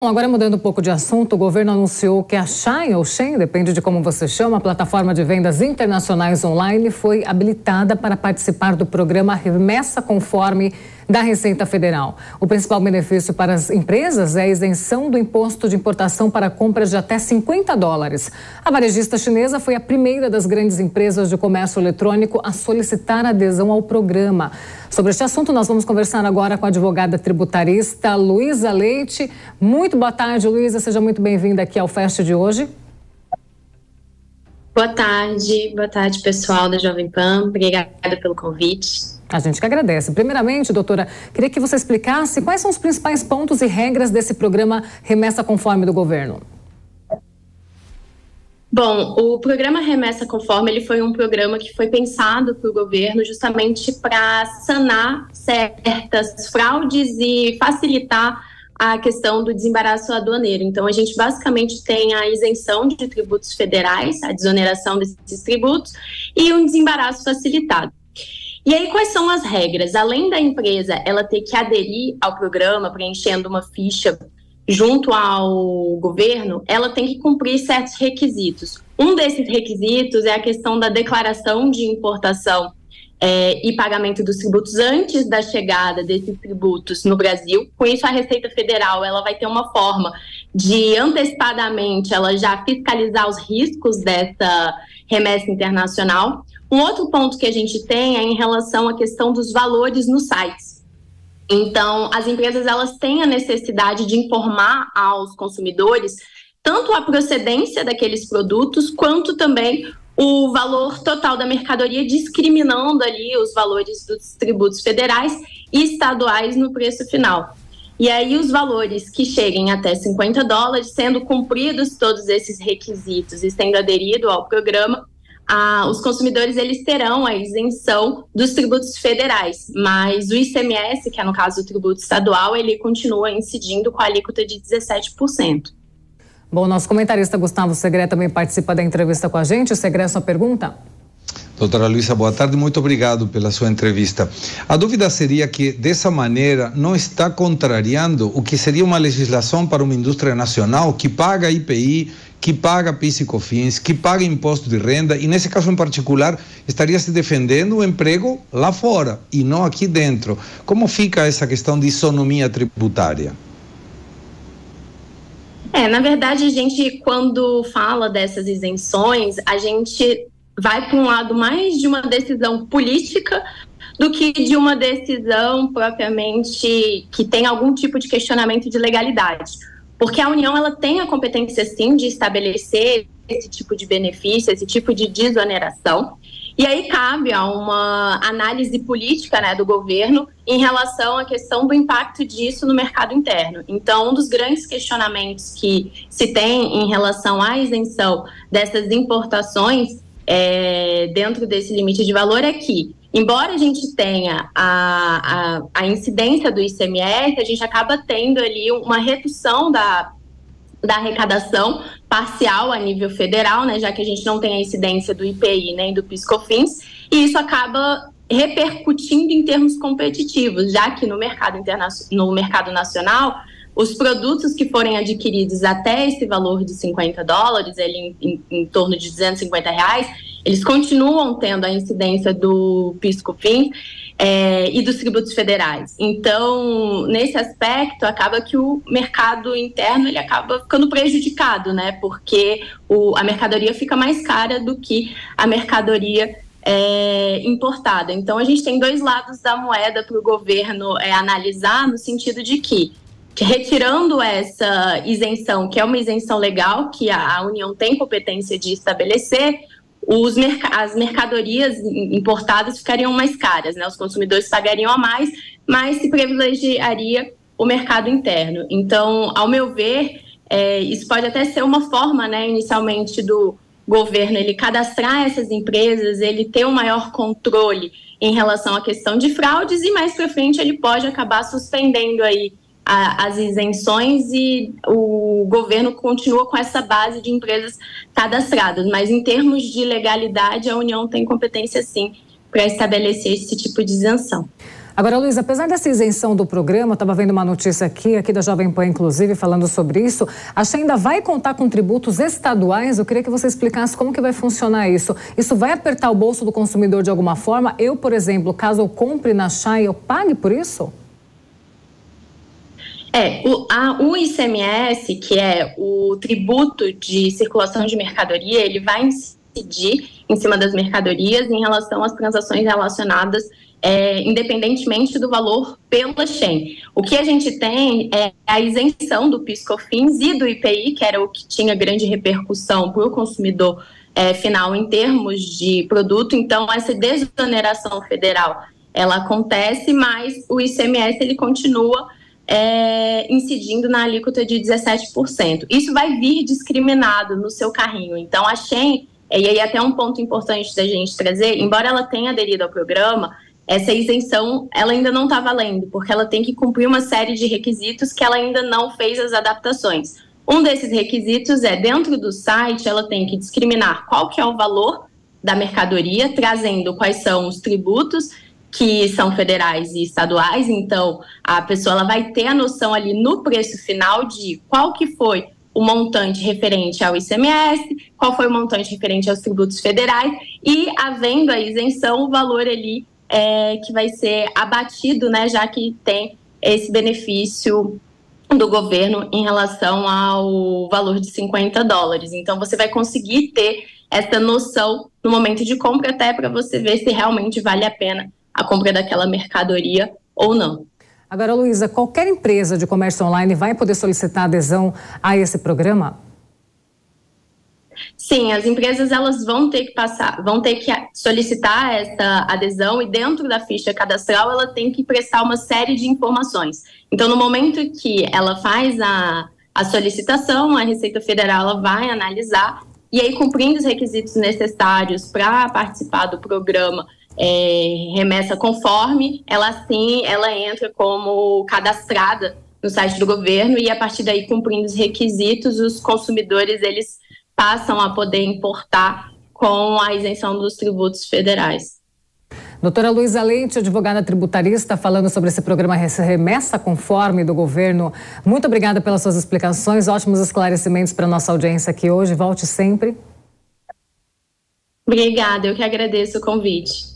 Bom, agora mudando um pouco de assunto, o governo anunciou que a Shein, ou Shein, depende de como você chama, a plataforma de vendas internacionais online, foi habilitada para participar do programa Remessa Conforme da Receita Federal. O principal benefício para as empresas é a isenção do imposto de importação para compras de até $50. A varejista chinesa foi a primeira das grandes empresas de comércio eletrônico a solicitar adesão ao programa. Sobre este assunto, nós vamos conversar agora com a advogada tributarista Luísa Leite. Muito boa tarde, Luísa. Seja muito bem-vinda aqui ao Fest de hoje. Boa tarde, pessoal da Jovem Pan. Obrigada pelo convite. A gente que agradece. Primeiramente, doutora, queria que você explicasse quais são os principais pontos e regras desse programa Remessa Conforme do governo. Bom, o programa Remessa Conforme ele foi um programa que foi pensado para o governo justamente para sanar certas fraudes e facilitar a questão do desembaraço aduaneiro. Então, a gente basicamente tem a isenção de tributos federais, a desoneração desses tributos e um desembaraço facilitado. E aí, quais são as regras? Além da empresa ela ter que aderir ao programa, preenchendo uma ficha junto ao governo, ela tem que cumprir certos requisitos. Um desses requisitos é a questão da declaração de importação e pagamento dos tributos antes da chegada desses tributos no Brasil. Com isso, a Receita Federal ela vai ter uma forma de, antecipadamente, ela já fiscalizar os riscos dessa remessa internacional. Um outro ponto que a gente tem é em relação à questão dos valores nos sites. Então, as empresas elas têm a necessidade de informar aos consumidores tanto a procedência daqueles produtos, quanto também o valor total da mercadoria, discriminando ali os valores dos tributos federais e estaduais no preço final. E aí os valores que cheguem até $50, sendo cumpridos todos esses requisitos e sendo aderido ao programa, os consumidores eles terão a isenção dos tributos federais, mas o ICMS, que é no caso o tributo estadual, ele continua incidindo com a alíquota de 17%. Bom, nosso comentarista Gustavo Segré também participa da entrevista com a gente. Segré, sua pergunta? Doutora Luísa, boa tarde, muito obrigado pela sua entrevista. A dúvida seria que, dessa maneira, não está contrariando o que seria uma legislação para uma indústria nacional que paga IPI, que paga PIS e COFINS, que paga imposto de renda e, nesse caso em particular, estaria se defendendo o emprego lá fora e não aqui dentro. Como fica essa questão de isonomia tributária? Na verdade, a gente, quando fala dessas isenções, a gente vai para um lado mais de uma decisão política do que de uma decisão propriamente que tem algum tipo de questionamento de legalidade. Porque a União ela tem a competência, sim, de estabelecer esse tipo de benefício, esse tipo de desoneração. E aí cabe a uma análise política, né, do governo em relação à questão do impacto disso no mercado interno. Então, um dos grandes questionamentos que se tem em relação à isenção dessas importações dentro desse limite de valor é que, embora a gente tenha a incidência do ICMS, a gente acaba tendo ali uma redução da arrecadação parcial a nível federal, né, já que a gente não tem a incidência do IPI nem do PIS/COFINS, e isso acaba repercutindo em termos competitivos, já que no mercado nacional, os produtos que forem adquiridos até esse valor de $50, ali em torno de R$250, eles continuam tendo a incidência do PIS/COFINS e dos tributos federais. Então, nesse aspecto, acaba que o mercado interno ele acaba ficando prejudicado, né? Porque a mercadoria fica mais cara do que a mercadoria importada. Então, a gente tem dois lados da moeda para o governo analisar, no sentido de que, retirando essa isenção, que é uma isenção legal, que a União tem competência de estabelecer, as mercadorias importadas ficariam mais caras, né? Os consumidores pagariam a mais, mas se privilegiaria o mercado interno. Então, ao meu ver, isso pode até ser uma forma, né, inicialmente do governo ele cadastrar essas empresas, ele ter um maior controle em relação à questão de fraudes e mais para frente ele pode acabar suspendendo aí as isenções e o governo continua com essa base de empresas cadastradas, mas em termos de legalidade a União tem competência sim para estabelecer esse tipo de isenção. Agora, Luiz, apesar dessa isenção do programa, eu estava vendo uma notícia aqui da Jovem Pan, inclusive, falando sobre isso, a Shay ainda vai contar com tributos estaduais. Eu queria que você explicasse como que vai funcionar isso. Isso vai apertar o bolso do consumidor de alguma forma? Eu, por exemplo, caso eu compre na Shay, eu pague por isso? O ICMS, que é o tributo de circulação de mercadoria, ele vai incidir em cima das mercadorias em relação às transações relacionadas, independentemente do valor pela Shay. O que a gente tem é a isenção do PIS/COFINS e do IPI, que era o que tinha grande repercussão para o consumidor final em termos de produto. Então, essa desoneração federal, ela acontece, mas o ICMS, ele continua incidindo na alíquota de 17%. Isso vai vir discriminado no seu carrinho. Então, a Shay, e aí até um ponto importante da gente trazer, embora ela tenha aderido ao programa, essa isenção ela ainda não está valendo, porque ela tem que cumprir uma série de requisitos que ela ainda não fez as adaptações. Um desses requisitos dentro do site, ela tem que discriminar qual que é o valor da mercadoria, trazendo quais são os tributos que são federais e estaduais. Então, a pessoa ela vai ter a noção ali no preço final de qual que foi o montante referente ao ICMS, qual foi o montante referente aos tributos federais e, havendo a isenção, o valor ali que vai ser abatido, né, já que tem esse benefício do governo em relação ao valor de $50. Então, você vai conseguir ter essa noção no momento de compra, até para você ver se realmente vale a pena a compra daquela mercadoria ou não. Agora, Luísa, qualquer empresa de comércio online vai poder solicitar adesão a esse programa? Sim, as empresas elas vão ter que solicitar essa adesão, e dentro da ficha cadastral ela tem que prestar uma série de informações. Então, no momento que ela faz a solicitação, a Receita Federal ela vai analisar, e aí, cumprindo os requisitos necessários para participar do programa Remessa Conforme, ela entra como cadastrada no site do governo, e a partir daí, cumprindo os requisitos, os consumidores eles passam a poder importar com a isenção dos tributos federais. Doutora Luísa Leite, advogada tributarista, falando sobre esse programa Remessa Conforme do governo. Muito obrigada pelas suas explicações, ótimos esclarecimentos para a nossa audiência aqui hoje. Volte sempre. Obrigada, eu que agradeço o convite.